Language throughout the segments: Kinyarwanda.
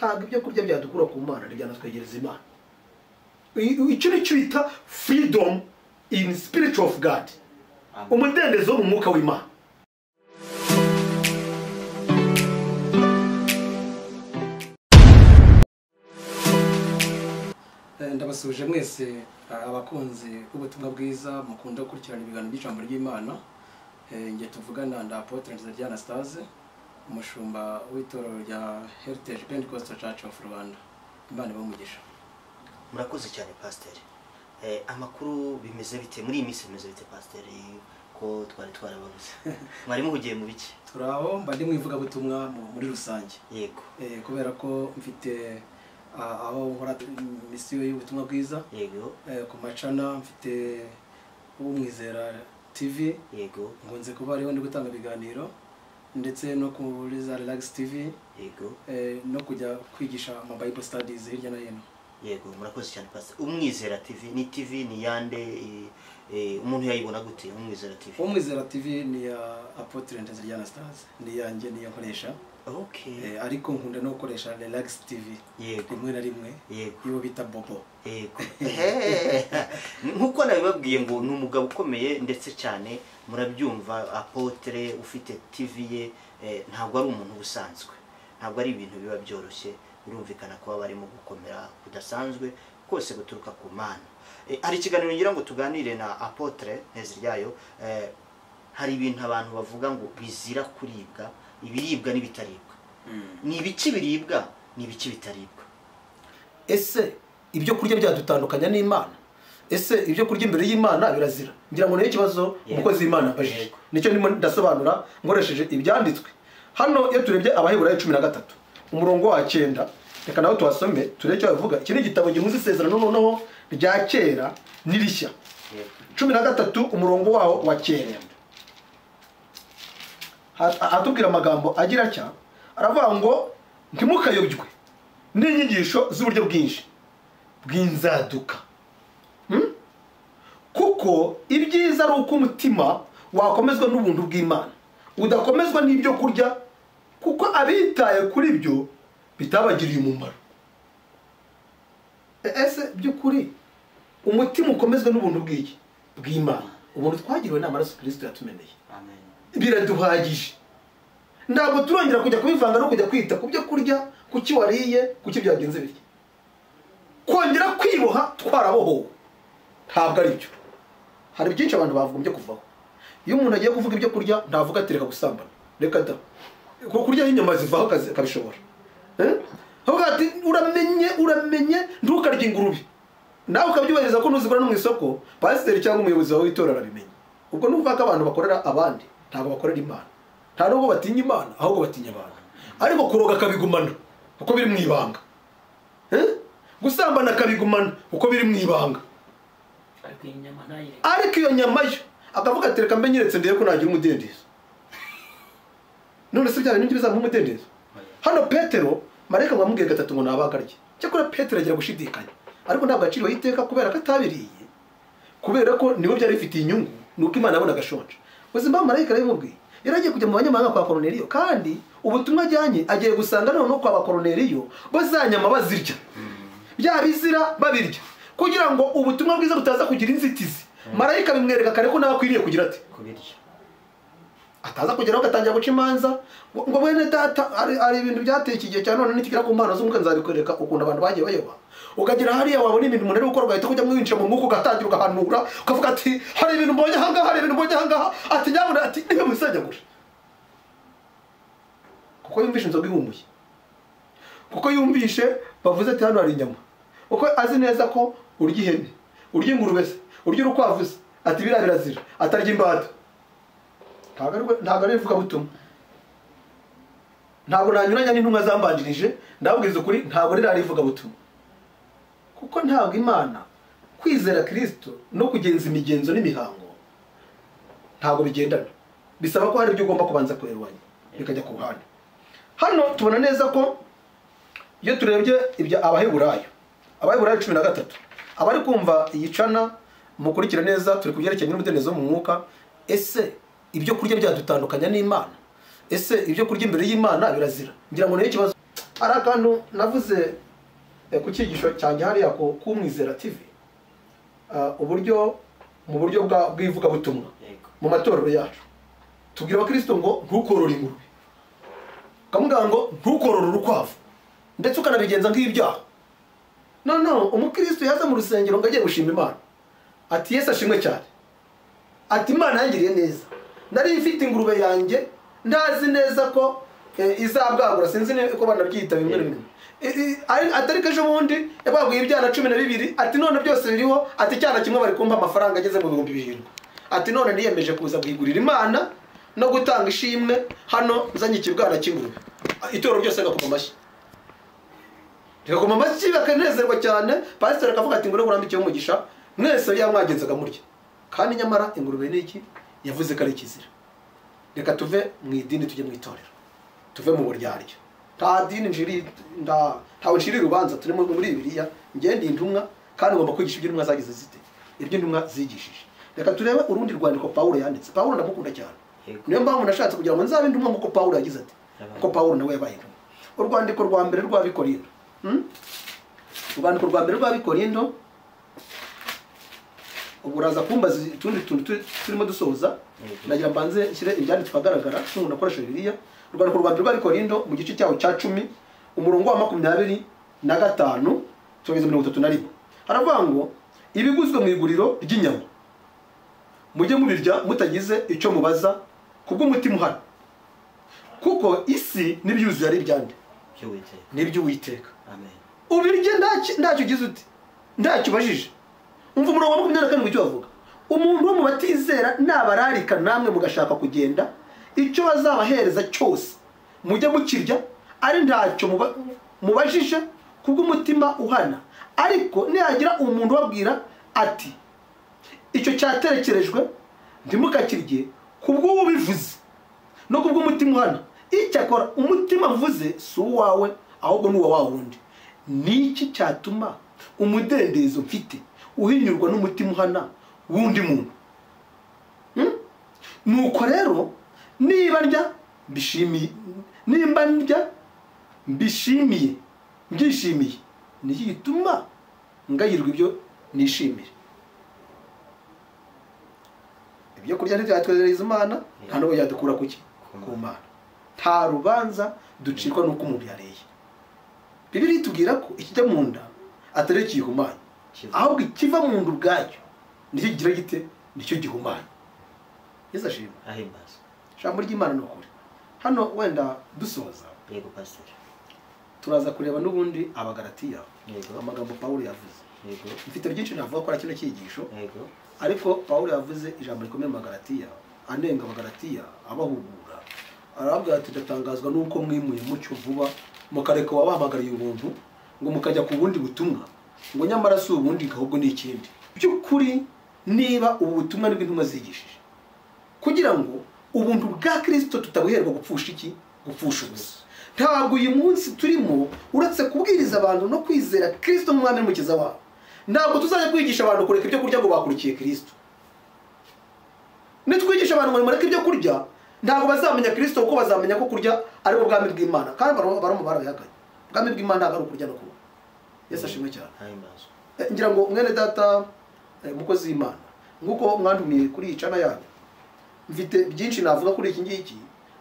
ntabwo ibyo kurya byadukura ku Mana ntibyanatwegereza Imana. Icyo nicyo bita freedom in spirit of God, umudendezo mu mwuka w'Imana. Ndabasuje mwese abakunzi b'ubutumwa bwiza mukunda gukurikirana ibiganiro by'ijambo ry'Imana. Ngiye tuvugana na Apotre Anastase, umushumba w'itorero rya Heritage Pentecostal Church of Rwanda. Imana ibamugisha. Murakoze cyane pastor. Amakuru bimeze bite muri iyi minsi, bimeze bite pastor, ko twari twarababuze? Mwari muhugiye mu biki? Turaho mbandi mwivuga butumwa muri rusange. Yego. Kubera ko mfite aho nkora misiyo y'ubutumwa bwiza. Yego. Ku macana mfite Umwizera TV. Yego. Ngonze kuba ariho ndi gutanga ibiganiro ndetse no kuri za Relax TV. Yego. No kujya kwigisha ama Bible studies hirya no hino. Yego, murakoze cyane pastor. Umwizera TV ni TV ni yande, umuntu yayibona gute Umwizera TV? Umwizera TV ni ya Apotre Anastase, ni yanjye niyo nkoresha. Okay. Ariko nkunda no gukoresha Relax TV. Yego. Rimwe na rimwe. Yego. Iyo bita Bobo. Yego. Nkuko nabibabwiye ngo ni umugabo ukomeye ndetse cyane murabyumva. Apotre ufite TV ye ntabwo ari umuntu ubusanzwe, ntabwo ari ibintu biba byoroshye. Birumvikana ko barimo gukomera kudasanzwe kose guturuka ku Mana. Hari ikiganiro ngira ngo tuganire na Apotre Nteziryayo. Hari ibintu abantu bavuga ngo bizira kuribwa, ibiribwa n'ibitaribwa. Ni ibiki biribwa, ni ibiki bitaribwa? Ese ibyo kurya byadutandukanya n'Imana? Ese ibyo kurya imbere y'Imana birazira? Ngira ngo niyo kibazo umukozi w'Imana abajije. Nicyo ndimo ndasobanura ngoresheje ibyanditswe. Hano iyo turebye Abaheburayo 13 umurongo wa 9, reka nawe tuhasome turebe icyo bavuga. Iki ni igitabo gihuza isezerano noneho rya kera n'irishya. 13 umurongo waho wa 9 atubwira amagambo agira cya, aravuga ngo ntimukayobywe n'inyigisho z'uburyo bwinshi bw'inzaduka, kuko ibyiza ari uko umutima wakomezwa n'ubuntu bw'Imana, udakomezwa n'ibyo kurya, kuko abitaye kuri byo bitabagiriye umumaro. Ese by'ukuri umutima ukomezwa n'ubuntu bw'Imana, ubuntu twagiriwe n'amaraso Kristo yatumeneye, Amen, biraduhagije. Ntabwo turongera kujya kubivanga no kujya kwita ku byo kurya, kuki wariye, kuki byagenze bityo. Kongera kwiboha twarabohowe ntabwo ari byo. Hari byinshi abantu bavuga kuvaho. Iyo umuntu agiye kuvuga ibyo kurya ntavuga ati reka gusambana, reka da kurya inyama zivaho kabishobora. Avuga ati uramenye ntukarya ingurube, nawe ukabyubahiriza ko nuzigura no mu isoko, pasiteri cyangwa umuyobozi wawe w'itorero arabimenye. Ubwo nuvuga ko abantu bakorera abandi ntabwo bakorera Imana. Nta nubwo batinya Imana, ahubwo batinya abantu. Ariko kuroga kabigumana uko biri mu ibanga, gusambana kabigumana uko biri mu ibanga. Ariko iyo nyama yo akavuga ati reka mbenyeretse ndeye ko nagira umudendezo. None se bya bintu bizamuha umudendezo? Hano Petero mareka mwamubwiye gatatu ngo nabagarye. Cyakora Petero agira gushidikanya, ariko ntabwo aciriwe iteka kubera ko atabiriye, kubera ko nibo byari bifitiye inyungu, nuko Imana yabona gashonje. Uzimba marayika yamubwiye yaragiye kujya mu banyamahanga kwa Korneliyo, kandi ubutumwa ajyanye agiye gusanga none kwa Korneliyo bazanyama bazirya, bya bizira babirya, kugira ngo ubutumwa bwiza butaza kugira inzitizi. Marayika bimwereka kare ko nawe akwiriye kugira ati kubirya, ataza kugeraho gatangira guca imanza ngo bene data ari ibintu byateye igihe cyane none nikigera ku mpano z'umwuka nzabikoreka ukunda abantu bagiye bayoba. Ukagira hariya wabona ibintu umuntu ari gukora ugahita kujya mwinjira mu mwuka ugatangira ugahanura ukavuga ati hari ibintu mbonye ahangaha, hari ibintu mbonye ahangaha, ati nyabuna ati niba musajyagura, kuko yumvishe inzoga ihumuye, kuko yumvishe bavuze ati hano hari inyama, kuko azi neza ko urya ihene, urya ingurube se, urya urukwavu se, ati biriya birazira, atarya imbata. Ntabwo ari ivuga butumwa, ntabwo nanyuranya n'intumwa zambanjirije. Ndababwiriza ukuri, ntabwo riri ivuga butumwa, kuko ntabwo Imana kwizera Kristo no kugenza imigenzo n'imihango ntabwo bigendana. Bisaba ko hari ibyo ugomba kubanza kwerwanya bikajya ku ruhande. Hano tubona neza ko iyo turebye ibya Abaheburayo 13, abari kumva yicana mukurikira neza, turi kubyerekeye n'umudendezo mu mwuka. Ese ibyo kurya byadutandukanya n'Imana? Ese ibyo kurya imbere y'Imana birazira? Ngira ngo niyo kibazo hari akantu navuze ku cyigisho cyanjye hariya ku Mwizera TV, uburyo mu buryo bw'ivugabutumwa mu matorero yacu tubwira abakristo ngo ntukorore ingurube, ukamubwira ngo ntukorore urukwavu, ndetse ukanabigenza nk'ibyaha. noneho umukristo yaza mu rusengero ngo agiye gushima Imana, ati Yesu ashimwe cyane, ati Imana yangiriye neza, nari mfite ingurube yanjye ndazi neza ko izabwagura, sinzi ko banabyita bimwe na bimwe, atari ko ejo bundi yabwaguye ibyana 12, ati none byose biriho, ati icyana kimwe bari kumpa amafaranga ageze mu 7,000, ati none niyemeje kuza guhigurira Imana no gutanga ishimwe hano nzanye ikibwana cy'ingurube. Itorero ryose gakoma amashyi, rigakoma amashyi bakanezerwa cyane. Pastor akavuga ati ngure burambikiye umugisha mwese yamwagenzaga murya, kandi nyamara ingurube ni iki yavuze ko ari kizira. Reka tuve mu idini tujye mu itorero, tuve mu buryarya. Nta dini njiri ntawe nshiri rubanza, turi muri Bibiliya, ngende intumwa kandi ngomba kwigisha ibyo intumwa zagize zite, ibyo intumwa zigishije. Reka turebe urundi rwandiko Paulo yanditse. Paulo ndamukunda cyane, niyo mpamvu nashatse kugira ngo nzabe intumwa nk'uko Paulo yagize ati, kuko Paulo nawe yabaye intumwa. Urwandiko rwa mbere rw'Abikorindo, urwandiko rwa mbere rw'Abikorindo, uburaza kumbaza utundi tuntu turimo dusoza, nagira mbanze nshyire ibyanditswe ahagaragara n'umuntu nakoresha Bibiliya. Urwandiko rwa mbere rw'Abikorindo mu gice cyawo cya 10 umurongo wa 25 tugeze 31, haravuga ngo ibiguzwe mu iguriro ry'inyama mujye mubirya mutagize icyo mubaza kubw'umutima uhana, kuko isi n'ibyuzuye ari ibyande n'iby'Uwiteka. Amen. Ubirye ntacyo ugize uti, ntacyo ubajije. Umva umurongo wa 27 icyo bavuga, umuntu wo mu batizera nabararika namwe mugashaka kugenda, icyo bazabahereza cyose mujye mukirya ari ntacyo mubajije kubw'umutima uhana. Ariko nihagira umuntu wabwira ati icyo cyaterekerejwe ntimukakirye kubw'uwo bivuze no kubw'umutima uhana, icyakora umutima mvuze si uwawe ahubwo ni uwa wundi. Niki cyatuma umudendezo mfite uhinyurwa n'umutima uhana wundi muntu? Nuko rero niba ndya mbishimiye, nimba ndya mbishimiye mbyishimiye, niki gituma ngayirwa ibyo nishimire? Ibyo kurya ntibyatwezereza Imana, nta n'uwo yadukura kuki ku Mana. Nta rubanza ducirwa n'uko umuntu yariye. Bibiliya itubwira ko ikijya mu nda atari kihumanya, ahubwo ikiva mu nda ubwacyo nicyo kigira gite, nicyo gihumanya. Yesu ashimwe. Ahimbaza. Ijambo ry'Imana n'ukuri. Hano wenda dusoza, Yego pastor, turaza kureba n'ubundi Abagalatiya, Yego. amagambo Paulo yavuze. Yego. Mfite byinshi navuga ko ari kino cyigisho, Yego. ariko Paulo yavuze ijambo rikomeye mu Abagalatiya, anenga Abagalatiya abahugura. Arabwira ati ndatangazwa nuko mwimuye mucyo vuba mukareka wabahamagariye ubuntu ngo mukajya ku bundi butumwa, ngo nyamara si ubundi ahubwo ni ikindi. By'ukuri niba ubu butumwa nibwo intumwa zigishije, kugira ngo ubuntu bwa Kristo tutabuherwa gupfusha iki, gupfusha ubusa. Ntabwo uyu munsi turimo uretse kubwiriza abantu no kwizera Kristo nk'umwami n'umukiza wabo, ntabwo tuzajya kwigisha abantu kureka ibyo kurya ngo bakurikiye Kristo. Nitwigisha abantu ngo mureke ibyo kurya, ntabwo bazamenya Kristo, kuko bazamenya ko kurya ari ubwami bw'Imana, kandi baramo barabihakanye. Ubwami bw'Imana ntabwo ari ukurya no kunywa. Yesu ashimwe cyane. Ahimbaza. Ngira ngo mwene data mukozi w'Imana, nguko mwandumiye kuri iyi channel yanyu, mfite byinshi navuga kuri iki ngiki,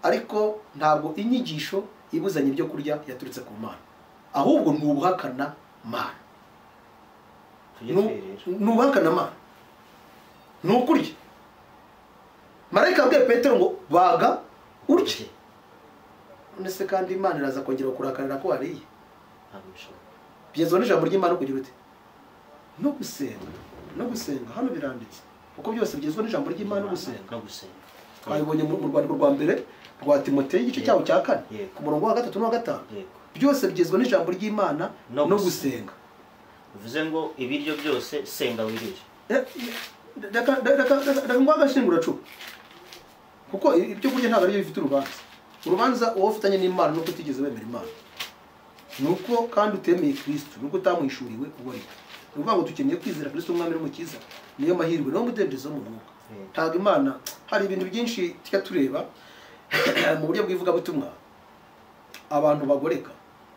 ariko ntabwo inyigisho ibuzanye ibyo kurya yaturutse ku Mana, ahubwo nubuhakana Mana. Nubuhakana Mana, nukurya. Marayika abwiye Petero ngo baga urye. Nese kandi Imana iraza kongera kurakarira ko wariye. Byezwa n'ijambo ry'Imana kugira ute? No gusenga hano biranditse, kuko byose byezwa n'ijambo ry'Imana no gusenga. Twabibonye mu rwandiko rwa mbere rwa Timoteyo igice cyawo cya 4 ku murongo wa 3 no 5. Byose byezwa n'ijambo ry'Imana no gusenga. Bivuze ngo ibiryo byose senga wirije. Ndaka ngwagashingura cu, kuko ibyo kurya ntabwo ari bifite urubanza wowe ufitanye n'Imana nuko utigeze wemera Imana, nuko kandi utemeye Kristo, nuko utamwishuriwe uwo ari. Nuvuga ngo dukeneye kwizera Kristo umwami n'umukiza, niyo mahirwe no mudendezo mu mwuka. Ntabwo Imana, hari ibintu byinshi tujya tureba mu buryo bw'ivugabutumwa abantu bagoreka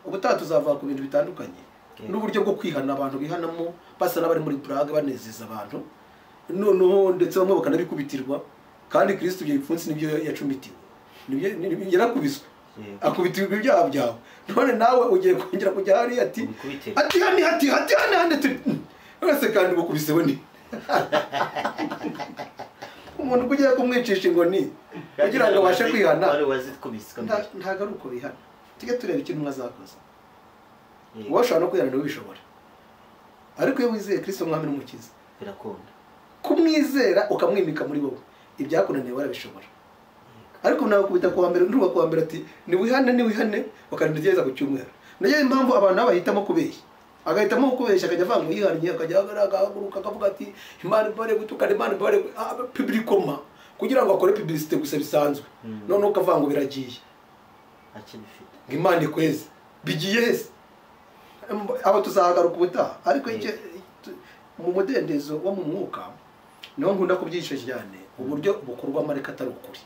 ubutaha tuzava ku bintu bitandukanye n'uburyo bwo kwihana abantu bihanamo basa n'abari muri burage banezeza abantu noneho ndetse bamwe bakanabikubitirwa kandi Kristo ibyo bipfunsi nibyo yacumitiwe nibyo yarakubiswe akubitirwa ibyaha byawe none nawe ugiye kongera kujya hari ati urase kandi bukubisewe ni umuntu kugiye kumwicisha ingoni kugira ngo abashe kwihana ntago ari uko bihana tujye tureba ikintu mwazakoze washobora no kwihana ntibishobora ariko iyo wizeye Kristo mwami n'umukiza birakunda kumwizera ukamwimika muri wowe ibyakunaniye warabishobora ariko nawe kubita kuwa mbere nduba kuwa mbere ati niwihane bakandigeza ku cyumweru nayo impamvu abantu bahitamo kubeshya agahitamo kubeshya akajya avanga yihariye akajya agahaguruka akavuga ati Imana bare gutukana Imana bare publicoma kugira ngo akore publicité gusa bisanzwe none ukavanga biragiye akibifite Imana ikweze bigiye hese abo tuzahagaruka ubutaha ariko mu mudendezo wo mu mwuka niho nkunda kubyisha cyane uburyo bukorwa amareka atari ukuri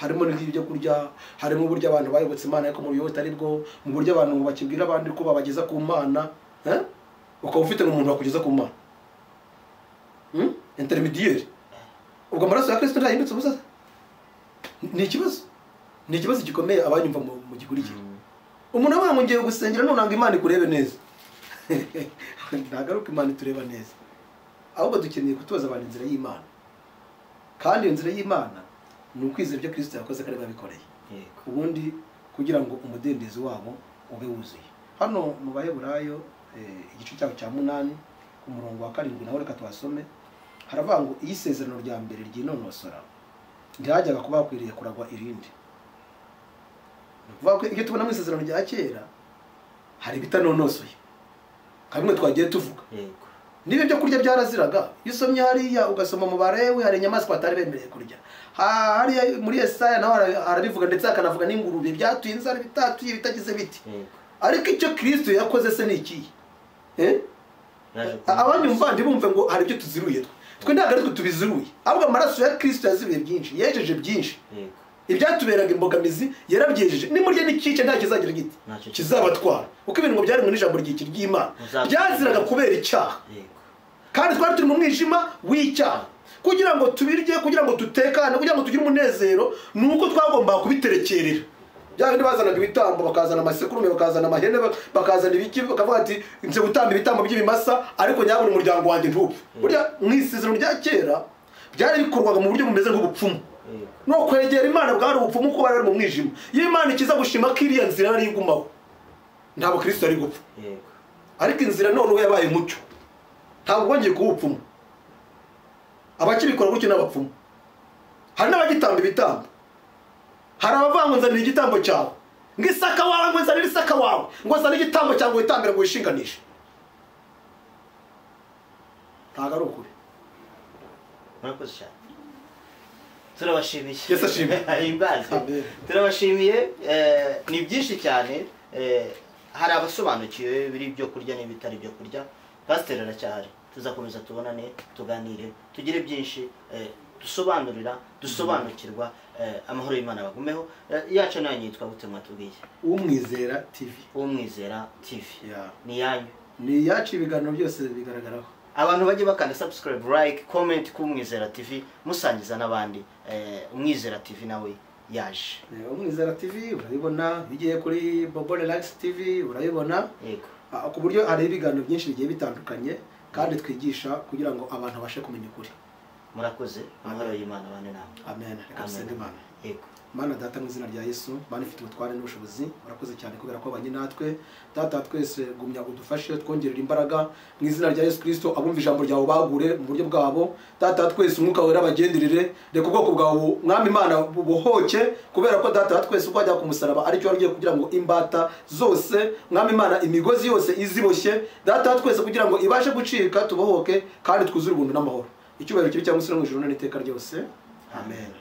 harimo n'ibyo kurya harimo uburyo abantu bayobotse Imana ariko mu buryo butari bwo mu buryo abantu bakibwira abandi ko babageza ku Mana ukaba ufite n'umuntu wakugeza ku Mana intermediaire ubwo amaraso ya Kristo ntahindutse ubusa ni ikibazo gikomeye abanyumva mu gikurikira umuntu avuga ngo ngiye gusengera none ngo Imana ikurebe neza ntagaruka Imana itureba neza ahubwo dukeneye kutoza abantu inzira y'Imana kandi iyo nzira y'Imana ni ukwizera ibyo Kristo yakoze kandi babikoreye ubundi kugira ngo umudendezo wabo ube wuzuye hano mu Baheburayo igice cyaho cya 8 ku murongo wa 7 naho reka twasome haravuga ngo iyi sezerano rya mbere ryinonosora ntihajyaga kuba hakwiriye kuragwa irindi vuga ko iyo tubona mu isezerano rya kera hari bitanonosoye kamwe twagiye tuvuga niba ibyo kurya byaraziraga iyo usomye hariya ugasoma mu Barewi hari inyamaswa batari bemereye kurya hariya muri Yesaya naho arabivuga ndetse akanavuga n'ingurube byatuye inzara bitatuye bitagize biti ariko icyo Kristo yakoze se ni iki abanyumva ndibumve ngo hari ibyo tuziruye twe ntabwo ari twe tubiziruye ahubwo amaraso ya Kristo yaziruye byinshi yejeje byinshi ibyatuberaga imbogamizi yarabyejeje nimurye n'ikice nta kizagira giti kizabatwara uko ibintu ngo byari mu ijambo ry'Imana byaziraga kubera icyaha kandi twari turi mu mwijima w'icyaha kugira ngo tubirye kugira ngo tutekane kugira ngo tugire umunezero nuko twagomba kubiterekerera byabindi bazanaga ibitambo bakazana amasekurume bakazana amahene bakazana ibiki bakavuga ati nze gutamba ibitambo by'ibimasa ariko nyabona umuryango wanjye ntupfe burya mwisezerano rya kera byari bikorwaga mu buryo bumeze nk'ubupfumu no kwegera Imana bwari ubupfumu ko bari mu mwijima iyo Imana ikiza gushima ko iriya nzira ari igumaho ntabwo Kristo ari gupfa ariko inzira none yabaye mucyo ntabwo bongeye kuwupfumu abakibikora gutyo n'abapfumu hari n'abagitamba ibitambo hari abavango nzanira igitambo cyawe ngo isaka wawe ngo nzanira isaka wawe ngo nzanira igitambo cyawe witambira ngo wishinganishe ntabwo ari ukuri murakoze cyane turabashimiye Yesu ashimwe turabashimiye ni byinshi cyane hari abasobanukiwe biri ibyo kurya n'ibitari byo kurya pasiteri aracyahari tuzakomeza tubonane tuganire tugire byinshi dusobanukirwa amahoro y'Imana bagumeho yacu nayo yitwa gute mwatubwiye Umwizera TV ni yanyu ni yacu ibiganiro byose bigaragaraho abantu bajye bakanda subscribe like comment ku Umwizera TV musangiza n'abandi Umwizera TV nawe yaje Umwizera TV urabibona bigiye kuri Bobo Relax TV urabibona yego ku buryo hari ibiganiro byinshi bigiye bitandukanye kandi twigisha kugira ngo abantu bashe kumenya ukuri murakoze amahoro y'Imana bane nawe amen reka dusenge Imana yego Mana data mu izina rya Yesu Mana ifite ubutware n'ubushobozi urakoze cyane kubera ko abanye natwe data twese gumya udufashe twongerera imbaraga mu izina rya Yesu Kristo abumva ijambo ryawe bagure mu buryo bwabo data twese umwuka wera bagenderere reka ubwoko bwawe mwami Imana bubohoke kubera ko data twese uko ajya ku musaraba ari cyo wagiye kugira ngo imbata zose mwami Imana imigozi yose iziboshye data twese kugira ngo ibashe gucika tubohoke kandi twuzure ubuntu n'amahoro icyubahiro kibi cyangwa se no mu ijuru n'iteka ryose amen